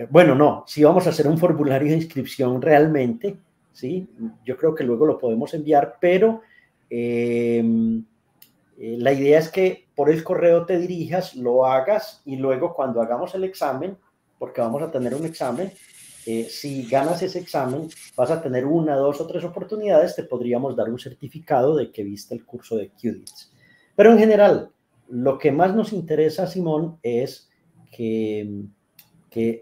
Bueno, no, sí vamos a hacer un formulario de inscripción realmente, ¿sí? Yo creo que luego lo podemos enviar, pero la idea es que por el correo te dirijas, lo hagas y luego cuando hagamos el examen, porque vamos a tener un examen, si ganas ese examen, vas a tener 1, 2 o 3 oportunidades, te podríamos dar un certificado de que viste el curso de QDITS. Pero en general, lo que más nos interesa, Simón, es que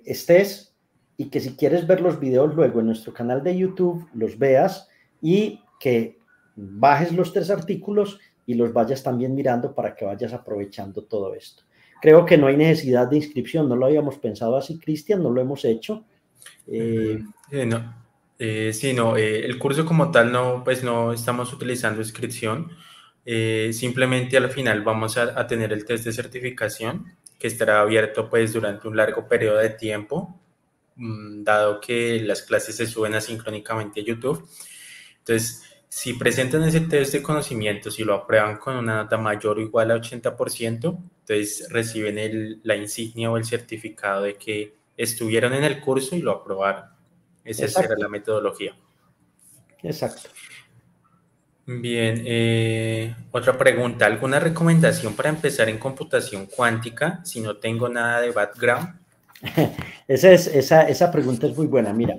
estés y que si quieres ver los videos luego en nuestro canal de YouTube, los veas y que bajes los 3 artículos y los vayas también mirando para que vayas aprovechando todo esto. Creo que no hay necesidad de inscripción, no lo habíamos pensado así, Cristian, no lo hemos hecho. El curso como tal pues no estamos utilizando inscripción. Simplemente al final vamos a tener el test de certificación que estará abierto pues durante un largo periodo de tiempo, dado que las clases se suben asincrónicamente a YouTube. Entonces, Si presentan ese test de conocimientos y lo aprueban con una nota mayor o igual a 80%, entonces reciben la insignia o el certificado de que estuvieron en el curso y lo aprobaron. Esa será Exacto, la metodología. exacto. Bien, otra pregunta. ¿Alguna recomendación para empezar en computación cuántica si no tengo nada de background? Esa pregunta es muy buena. Mira,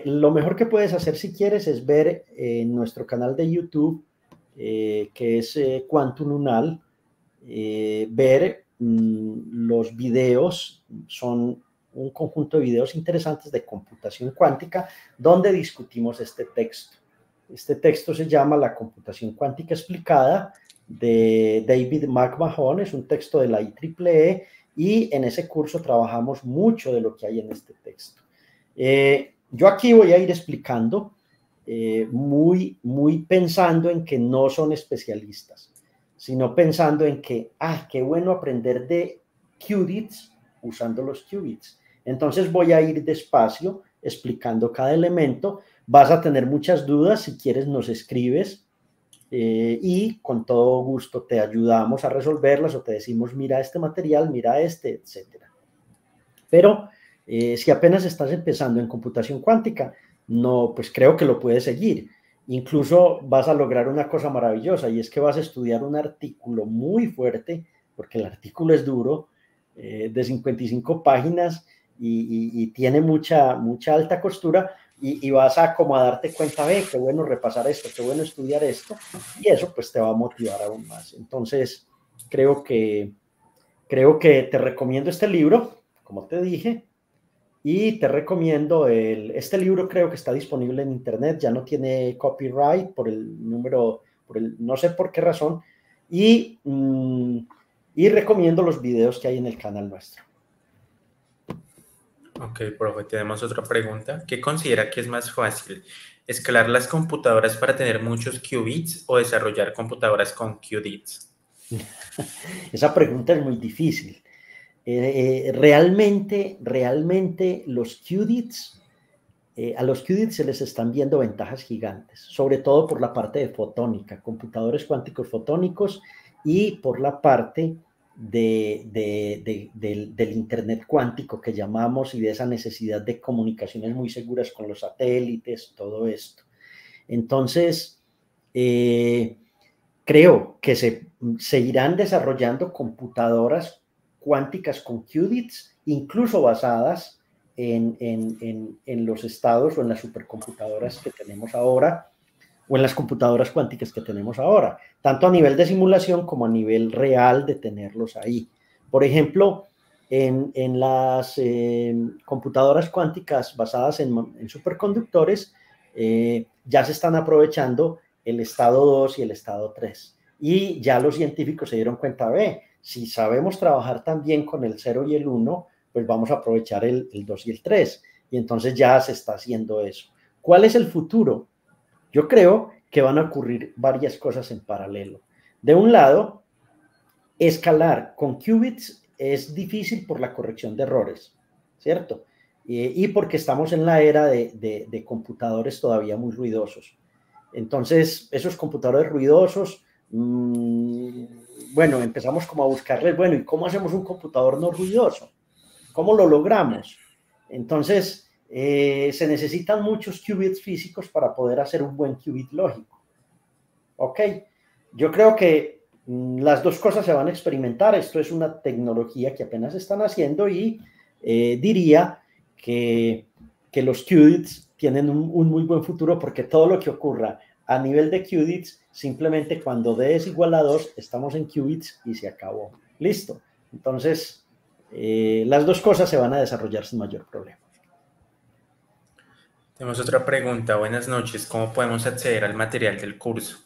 lo mejor que puedes hacer si quieres es ver en nuestro canal de YouTube, que es Quantum Unal, ver los videos, son un conjunto de videos interesantes de computación cuántica donde discutimos este texto. Este texto se llama La computación cuántica explicada de David McMahon, es un texto de la IEEE y en ese curso trabajamos mucho de lo que hay en este texto. Yo aquí voy a ir explicando muy pensando en que no son especialistas, sino pensando en que, qué bueno aprender de qubits usando los qubits. Entonces voy a ir despacio explicando cada elemento. Vas a tener muchas dudas, si quieres nos escribes y con todo gusto te ayudamos a resolverlas o te decimos, mira este material, mira este, etcétera. Pero si apenas estás empezando en computación cuántica, no, pues creo que lo puedes seguir. Incluso vas a lograr una cosa maravillosa y es que vas a estudiar un artículo muy fuerte, porque el artículo es duro, de 55 páginas y tiene mucha alta costura y vas a como a darte cuenta, ve, qué bueno repasar esto, qué bueno estudiar esto y eso pues te va a motivar aún más. Entonces, creo que te recomiendo este libro, como te dije, y te recomiendo este libro, creo que está disponible en internet, ya no tiene copyright por el número, no sé por qué razón, y recomiendo los videos que hay en el canal nuestro. Ok, profe, tenemos otra pregunta. ¿Qué considera que es más fácil? ¿Escalar las computadoras para tener muchos qubits o desarrollar computadoras con qubits? Esa pregunta es muy difícil. Realmente los qubits, a los qubits se les están viendo ventajas gigantes, sobre todo por la parte de fotónica, computadores cuánticos fotónicos y por la parte del Internet cuántico que llamamos y de esa necesidad de comunicaciones muy seguras con los satélites, todo esto. Entonces, creo que se irán desarrollando computadoras cuánticas con qubits, incluso basadas en los estados o en las supercomputadoras que tenemos ahora, o en las computadoras cuánticas que tenemos ahora, tanto a nivel de simulación como a nivel real de tenerlos ahí. Por ejemplo, en las computadoras cuánticas basadas en superconductores, ya se están aprovechando el estado 2 y el estado 3. Y ya los científicos se dieron cuenta, si sabemos trabajar también con el 0 y el 1, pues vamos a aprovechar el 2 y el 3. Y entonces ya se está haciendo eso. ¿Cuál es el futuro? Yo creo que van a ocurrir varias cosas en paralelo. De un lado, escalar con qubits es difícil por la corrección de errores, ¿cierto? Y porque estamos en la era de computadores todavía muy ruidosos. Entonces, esos computadores ruidosos, bueno, empezamos como a buscarles, bueno, ¿y cómo hacemos un computador no ruidoso? ¿Cómo lo logramos? Entonces, se necesitan muchos qubits físicos para poder hacer un buen qubit lógico. ¿Ok? Yo creo que las dos cosas se van a experimentar. Esto es una tecnología que apenas están haciendo y diría que los qubits tienen un muy buen futuro porque todo lo que ocurra a nivel de qubits, simplemente cuando D es igual a 2, estamos en qubits y se acabó. Listo. Entonces, las dos cosas se van a desarrollar sin mayor problema. Tenemos otra pregunta. Buenas noches. ¿Cómo podemos acceder al material del curso?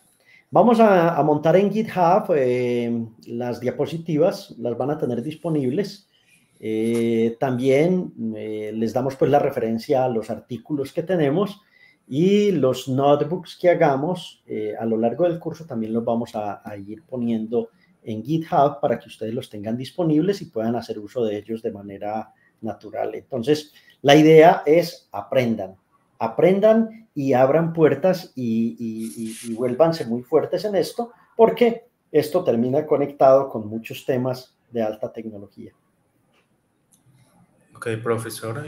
Vamos a montar en GitHub las diapositivas, las van a tener disponibles. También les damos pues la referencia a los artículos que tenemos y los notebooks que hagamos a lo largo del curso también los vamos a ir poniendo en GitHub para que ustedes los tengan disponibles y puedan hacer uso de ellos de manera natural. Entonces, la idea es aprendan. aprendan y abran puertas y vuélvanse muy fuertes en esto, porque esto termina conectado con muchos temas de alta tecnología. Ok, profesor.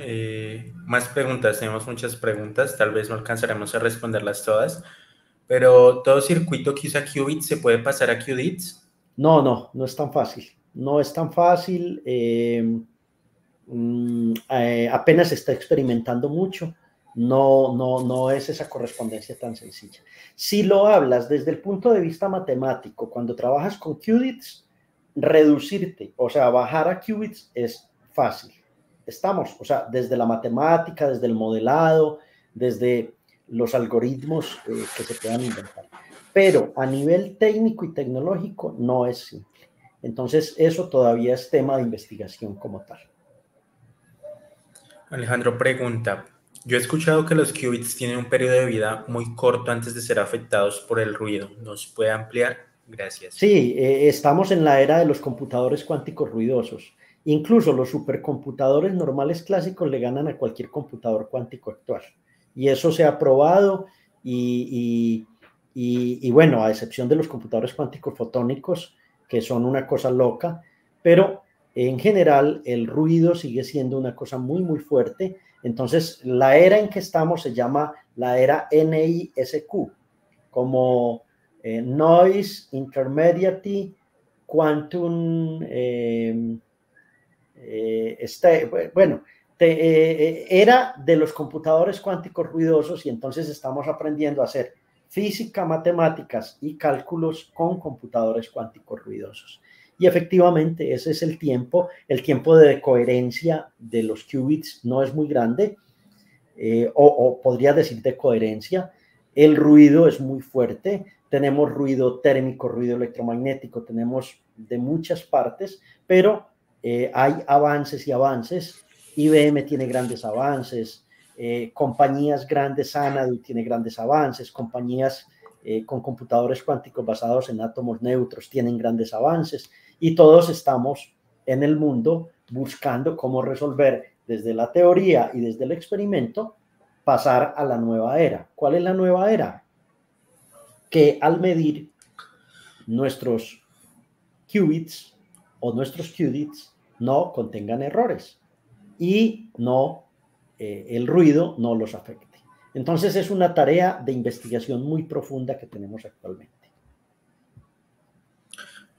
Más preguntas, tenemos muchas preguntas, tal vez no alcanzaremos a responderlas todas, pero ¿todo circuito que usa Qubits se puede pasar a QDITs? No es tan fácil. No es tan fácil. Apenas se está experimentando mucho. No es esa correspondencia tan sencilla. Si lo hablas desde el punto de vista matemático, cuando trabajas con qubits, reducirte, o sea, bajar a qubits es fácil. Estamos, o sea, desde la matemática, desde el modelado, desde los algoritmos que se puedan inventar. Pero a nivel técnico y tecnológico no es simple. Entonces, eso todavía es tema de investigación como tal. Alejandro pregunta, yo he escuchado que los qubits tienen un periodo de vida muy corto antes de ser afectados por el ruido. ¿Nos puede ampliar? Gracias. Sí, estamos en la era de los computadores cuánticos ruidosos. Incluso los supercomputadores normales clásicos le ganan a cualquier computador cuántico actual. Y eso se ha probado y bueno, a excepción de los computadores cuánticos fotónicos, que son una cosa loca, pero en general el ruido sigue siendo una cosa muy, muy fuerte. Entonces, la era en que estamos se llama la era NISQ, como Noise Intermediate Quantum bueno, era de los computadores cuánticos ruidosos, y entonces estamos aprendiendo a hacer física, matemáticas y cálculos con computadores cuánticos ruidosos. Y efectivamente ese es el tiempo de coherencia de los qubits no es muy grande, o podría decir de coherencia. El ruido es muy fuerte, tenemos ruido térmico, ruido electromagnético, tenemos de muchas partes, pero hay avances y avances. IBM tiene grandes avances, compañías grandes, Xanadu tiene grandes avances, compañías con computadores cuánticos basados en átomos neutros tienen grandes avances, y todos estamos en el mundo buscando cómo resolver desde la teoría y desde el experimento pasar a la nueva era. ¿Cuál es la nueva era? Que al medir nuestros qubits o nuestros qubits no contengan errores y el ruido no los afecte. Entonces es una tarea de investigación muy profunda que tenemos actualmente.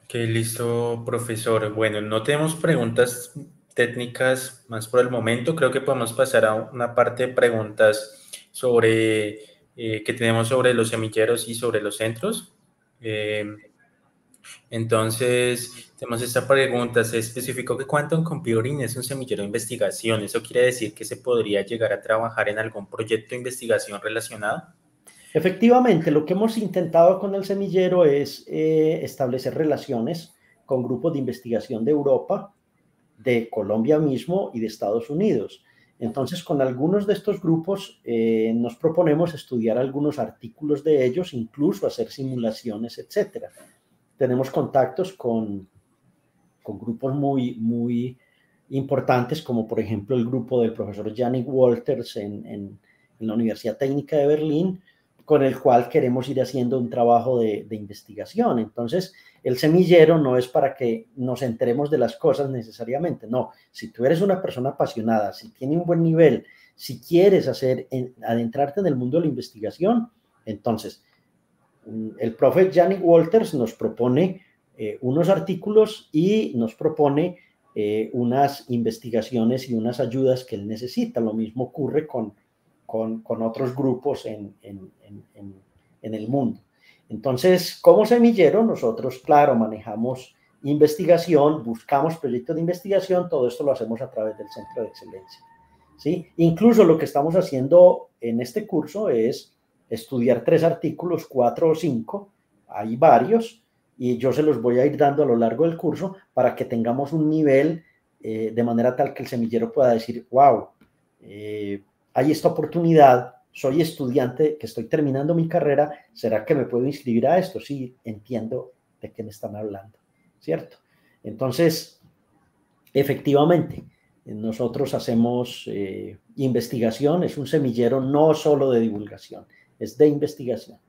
Ok, listo, profesor. Bueno, no tenemos preguntas técnicas más por el momento. Creo que podemos pasar a una parte de preguntas sobre que tenemos sobre los semilleros y sobre los centros. Entonces, tenemos esta pregunta. Se especificó que Quantum Computing es un semillero de investigación. ¿Eso quiere decir que se podría llegar a trabajar en algún proyecto de investigación relacionado? Efectivamente, lo que hemos intentado con el semillero es establecer relaciones con grupos de investigación de Europa, de Colombia mismo y de Estados Unidos. Entonces, con algunos de estos grupos nos proponemos estudiar algunos artículos de ellos, incluso hacer simulaciones, etcétera. Tenemos contactos con grupos muy, muy importantes, como por ejemplo el grupo del profesor Yannick Walters en la Universidad Técnica de Berlín, con el cual queremos ir haciendo un trabajo de investigación. Entonces, el semillero no es para que nos enteremos de las cosas necesariamente, no. Si tú eres una persona apasionada, si tienes un buen nivel, si quieres adentrarte en el mundo de la investigación, entonces el profe Yannick Walters nos propone unos artículos y nos propone unas investigaciones y unas ayudas que él necesita. Lo mismo ocurre con otros grupos en el mundo. Entonces, como semillero, nosotros, claro, manejamos investigación, buscamos proyectos de investigación, todo esto lo hacemos a través del Centro de Excelencia. ¿Sí? Incluso lo que estamos haciendo en este curso es estudiar 3 artículos, 4 o 5, hay varios, y yo se los voy a ir dando a lo largo del curso para que tengamos un nivel de manera tal que el semillero pueda decir, wow, hay esta oportunidad, soy estudiante que estoy terminando mi carrera, ¿será que me puedo inscribir a esto? Sí, entiendo de qué me están hablando, ¿cierto? Entonces, efectivamente, Nosotros hacemos investigación, es un semillero no solo de divulgación, es de investigación.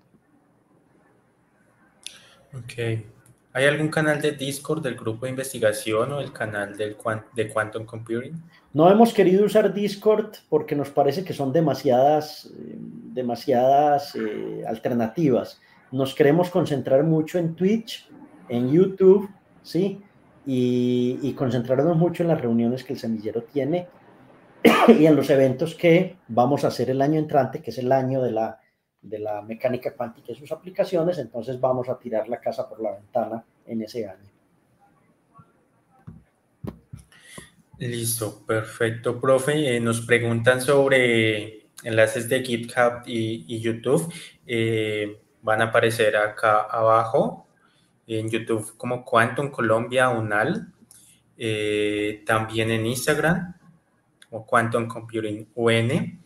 Ok. ¿Hay algún canal de Discord del grupo de investigación o el canal de Quantum Computing? No hemos querido usar Discord porque nos parece que son demasiadas alternativas. Nos queremos concentrar mucho en Twitch, en YouTube, ¿sí? Y concentrarnos mucho en las reuniones que el semillero tiene y en los eventos que vamos a hacer el año entrante, que es el año de la mecánica cuántica y sus aplicaciones. Entonces vamos a tirar la casa por la ventana en ese año. Listo, perfecto, profe. Nos preguntan sobre enlaces de GitHub y YouTube. Van a aparecer acá abajo en YouTube como Quantum Colombia UNAL. También en Instagram como Quantum Computing UN.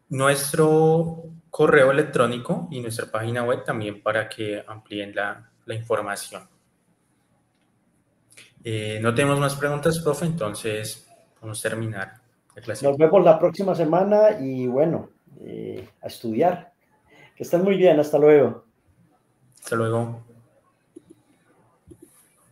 Nuestro correo electrónico y nuestra página web también para que amplíen la información. No tenemos más preguntas, profe, entonces vamos a terminar la clase. Nos vemos la próxima semana y bueno, a estudiar. Que estén muy bien, hasta luego. Hasta luego.